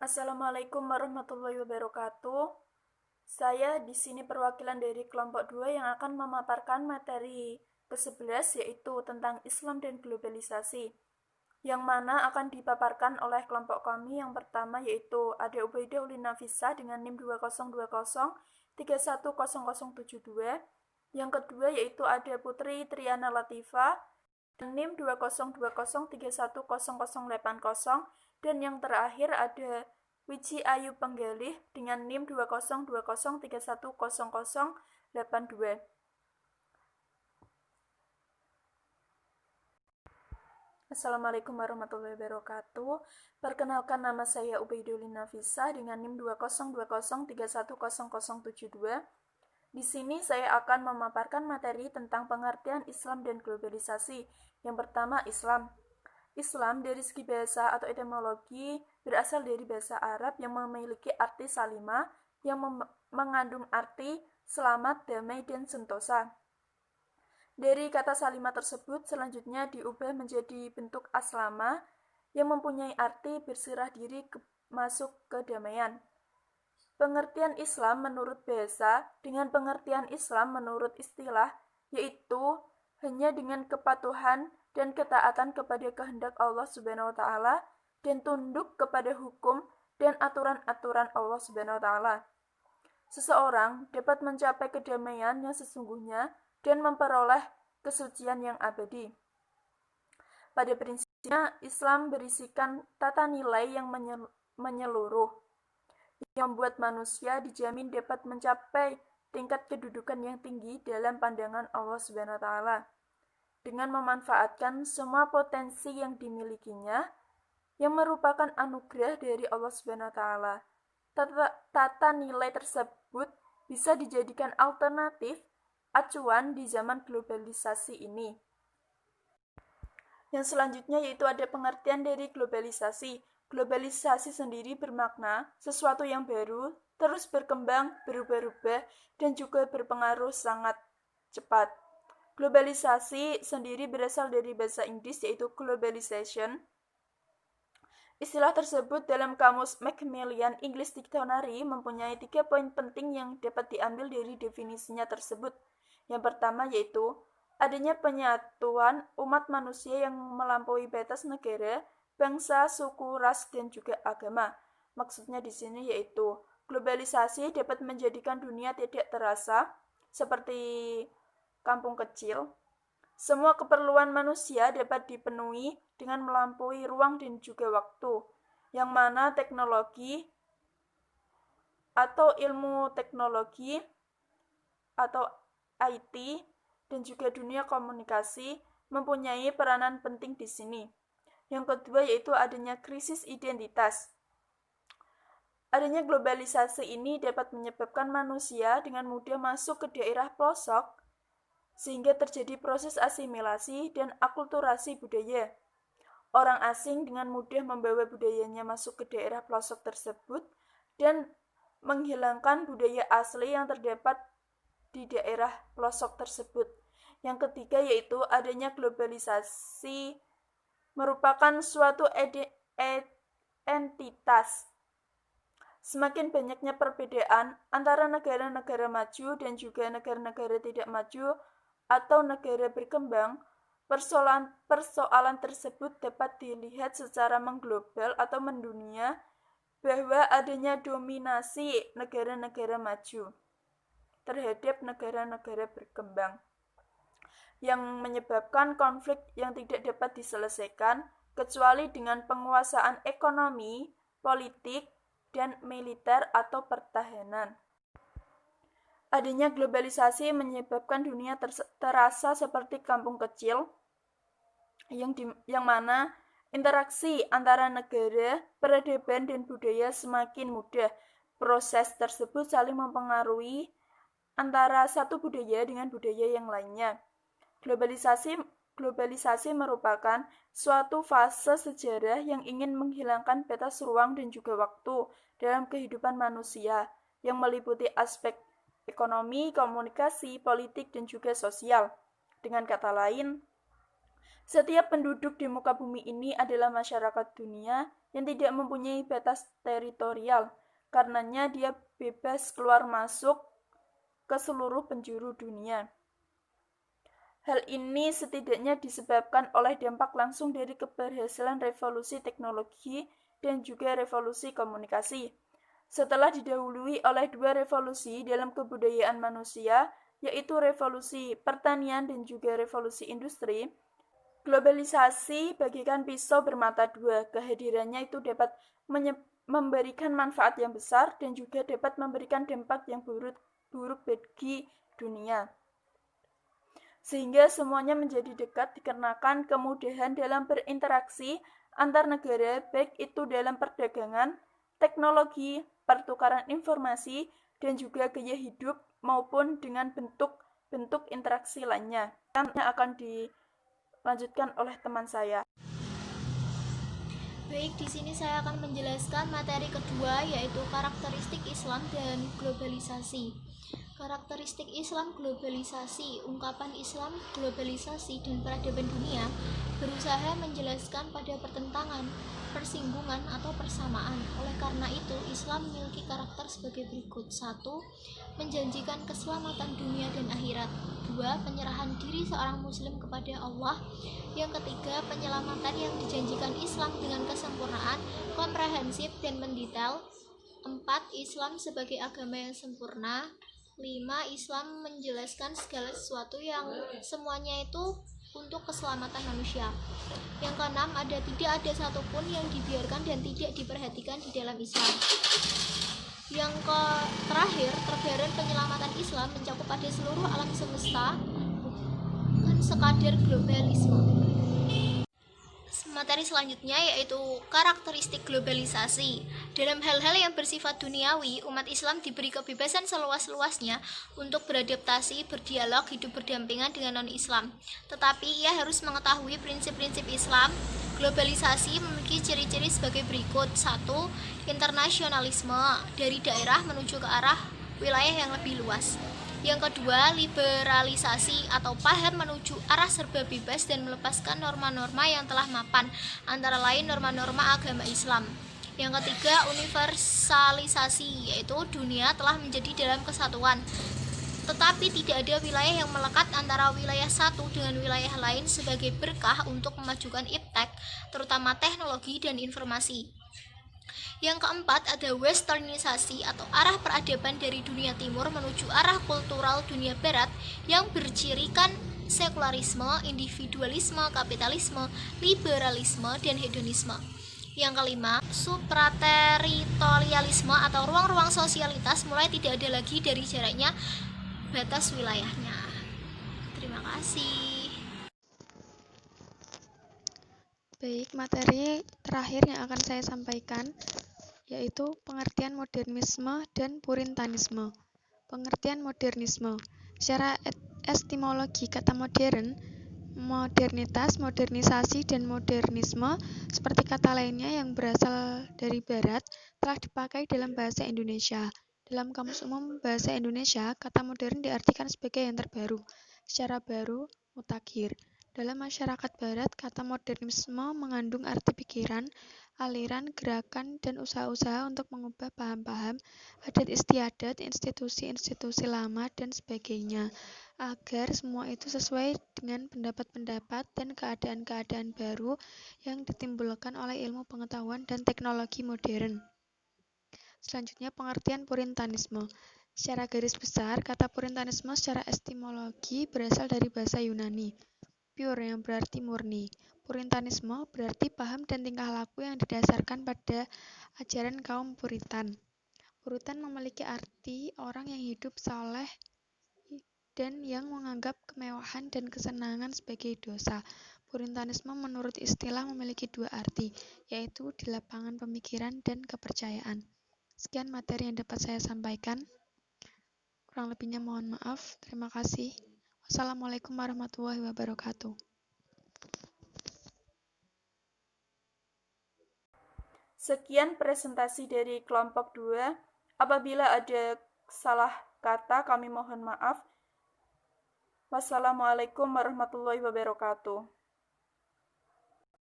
Assalamualaikum warahmatullahi wabarakatuh. Saya di sini perwakilan dari kelompok 2 yang akan memaparkan materi ke-11 yaitu tentang Islam dan globalisasi. Yang mana akan dipaparkan oleh kelompok kami yang pertama yaitu Ade Ubaidah Ulin Nafisa dengan NIM 2020310072. Yang kedua yaitu Ade Putri Triana Latifa NIM 2020310080. Dan yang terakhir ada Wiji Ayu Penggalih dengan NIM 2020310082. Assalamualaikum warahmatullahi wabarakatuh. Perkenalkan, nama saya Ubaidulin Nafisa dengan NIM 2020310072. Di sini saya akan memaparkan materi tentang pengertian Islam dan globalisasi. Yang pertama, Islam. Islam dari segi bahasa atau etimologi berasal dari bahasa Arab yang memiliki arti salimah yang mengandung arti selamat, damai, dan sentosa. Dari kata salimah tersebut selanjutnya diubah menjadi bentuk aslama yang mempunyai arti berserah diri masuk kedamaian. Pengertian Islam menurut bahasa dengan pengertian Islam menurut istilah yaitu hanya dengan kepatuhan dan ketaatan kepada kehendak Allah Subhanahu wa taala dan tunduk kepada hukum dan aturan-aturan Allah Subhanahu wa taala. Seseorang dapat mencapai kedamaian yang sesungguhnya dan memperoleh kesucian yang abadi. Pada prinsipnya, Islam berisikan tata nilai yang menyeluruh, yang membuat manusia dijamin dapat mencapai tingkat kedudukan yang tinggi dalam pandangan Allah Subhanahu wa taala dengan memanfaatkan semua potensi yang dimilikinya yang merupakan anugerah dari Allah Subhanahu wa taala. Tata nilai tersebut bisa dijadikan alternatif acuan di zaman globalisasi ini. Yang selanjutnya yaitu ada pengertian dari globalisasi. Globalisasi sendiri bermakna sesuatu yang baru, terus berkembang, berubah-ubah, dan juga berpengaruh sangat cepat. Globalisasi sendiri berasal dari bahasa Inggris yaitu globalization. Istilah tersebut dalam kamus Macmillan English Dictionary mempunyai 3 poin penting yang dapat diambil dari definisinya tersebut. Yang pertama yaitu adanya penyatuan umat manusia yang melampaui batas negara, bangsa, suku, ras, dan juga agama. Maksudnya di sini yaitu globalisasi dapat menjadikan dunia tidak terasa seperti kampung kecil. Semua keperluan manusia dapat dipenuhi dengan melampaui ruang dan juga waktu, yang mana teknologi atau ilmu teknologi atau IT dan juga dunia komunikasi mempunyai peranan penting di sini. Yang kedua yaitu adanya krisis identitas. Adanya globalisasi ini dapat menyebabkan manusia dengan mudah masuk ke daerah pelosok sehingga terjadi proses asimilasi dan akulturasi budaya. Orang asing dengan mudah membawa budayanya masuk ke daerah pelosok tersebut dan menghilangkan budaya asli yang terdapat di daerah pelosok tersebut. Yang ketiga yaitu adanya globalisasi merupakan suatu entitas. Semakin banyaknya perbedaan antara negara-negara maju dan juga negara-negara tidak maju atau negara berkembang, persoalan tersebut dapat dilihat secara mengglobal atau mendunia bahwa adanya dominasi negara-negara maju terhadap negara-negara berkembang yang menyebabkan konflik yang tidak dapat diselesaikan kecuali dengan penguasaan ekonomi, politik, dan militer atau pertahanan. Adanya globalisasi menyebabkan dunia terasa seperti kampung kecil yang mana interaksi antara negara, peradaban, dan budaya semakin mudah. Proses tersebut saling mempengaruhi antara satu budaya dengan budaya yang lainnya. Globalisasi merupakan suatu fase sejarah yang ingin menghilangkan batas ruang dan juga waktu dalam kehidupan manusia yang meliputi aspek ekonomi, komunikasi, politik, dan juga sosial. Dengan kata lain, Setiap penduduk di muka bumi ini adalah masyarakat dunia yang tidak mempunyai batas teritorial. Karenanya dia bebas keluar masuk ke seluruh penjuru dunia. Hal ini setidaknya disebabkan oleh dampak langsung dari keberhasilan revolusi teknologi dan juga revolusi komunikasi. Setelah didahului oleh dua revolusi dalam kebudayaan manusia, yaitu revolusi pertanian dan juga revolusi industri, globalisasi bagaikan pisau bermata dua. Kehadirannya itu dapat memberikan manfaat yang besar dan juga dapat memberikan dampak yang buruk bagi dunia. Sehingga semuanya menjadi dekat dikarenakan kemudahan dalam berinteraksi antar negara, baik itu dalam perdagangan, teknologi, pertukaran informasi, dan juga gaya hidup maupun dengan bentuk-bentuk interaksi lainnya. Yang akan dilanjutkan oleh teman saya. Baik, di sini saya akan menjelaskan materi kedua, yaitu karakteristik Islam dan globalisasi. Karakteristik Islam globalisasi, ungkapan Islam, globalisasi, dan peradaban dunia berusaha menjelaskan pada pertentangan, persinggungan, atau persamaan. Oleh karena itu, Islam memiliki karakter sebagai berikut. 1. Menjanjikan keselamatan dunia dan akhirat. 2. Penyerahan diri seorang muslim kepada Allah. Yang ketiga, penyelamatan yang dijanjikan Islam dengan kesempurnaan, komprehensif, dan mendetail. 4. Islam sebagai agama yang sempurna. 5. Islam menjelaskan segala sesuatu yang semuanya itu untuk keselamatan manusia. Yang keenam, tidak ada satupun yang dibiarkan dan tidak diperhatikan di dalam Islam. Yang terakhir, terbaran penyelamatan Islam mencakup pada seluruh alam semesta, bukan sekadar globalisme. Materi selanjutnya yaitu karakteristik globalisasi. Dalam hal-hal yang bersifat duniawi, umat Islam diberi kebebasan seluas-luasnya untuk beradaptasi, berdialog, hidup berdampingan dengan non-Islam. Tetapi ia harus mengetahui prinsip-prinsip Islam. Globalisasi memiliki ciri-ciri sebagai berikut. 1. Internasionalisme, dari daerah menuju ke arah wilayah yang lebih luas. Yang kedua, liberalisasi atau paham menuju arah serba bebas dan melepaskan norma-norma yang telah mapan, antara lain norma-norma agama Islam. Yang ketiga, universalisasi, yaitu dunia telah menjadi dalam kesatuan, tetapi tidak ada wilayah yang melekat antara wilayah satu dengan wilayah lain sebagai berkah untuk memajukan iptek, terutama teknologi dan informasi. Yang keempat, ada westernisasi atau arah peradaban dari dunia timur menuju arah kultural dunia barat yang bercirikan sekularisme, individualisme, kapitalisme, liberalisme, dan hedonisme. Yang kelima, suprateritorialisme atau ruang-ruang sosialitas mulai tidak ada lagi dari jaraknya batas wilayahnya. Terima kasih. Baik, materi terakhir yang akan saya sampaikan yaitu pengertian modernisme dan puritanisme. Pengertian modernisme. Secara etimologi kata modern, modernitas, modernisasi, dan modernisme seperti kata lainnya yang berasal dari barat telah dipakai dalam bahasa Indonesia. Dalam Kamus Umum Bahasa Indonesia, kata modern diartikan sebagai yang terbaru, secara baru, mutakhir. Dalam masyarakat barat, kata modernisme mengandung arti pikiran, aliran, gerakan, dan usaha-usaha untuk mengubah paham-paham, adat istiadat, institusi-institusi lama, dan sebagainya, agar semua itu sesuai dengan pendapat-pendapat dan keadaan-keadaan baru yang ditimbulkan oleh ilmu pengetahuan dan teknologi modern. Selanjutnya, pengertian puritanisme. Secara garis besar, kata puritanisme secara etimologi berasal dari bahasa Yunani, pure yang berarti murni. Puritanisme berarti paham dan tingkah laku yang didasarkan pada ajaran kaum Puritan. Puritan memiliki arti orang yang hidup saleh dan yang menganggap kemewahan dan kesenangan sebagai dosa. Puritanisme menurut istilah memiliki dua arti, yaitu di lapangan pemikiran dan kepercayaan. Sekian materi yang dapat saya sampaikan. Kurang lebihnya mohon maaf. Terima kasih. Wassalamualaikum warahmatullahi wabarakatuh. Sekian presentasi dari kelompok 2. Apabila ada salah kata, kami mohon maaf. Wassalamualaikum warahmatullahi wabarakatuh.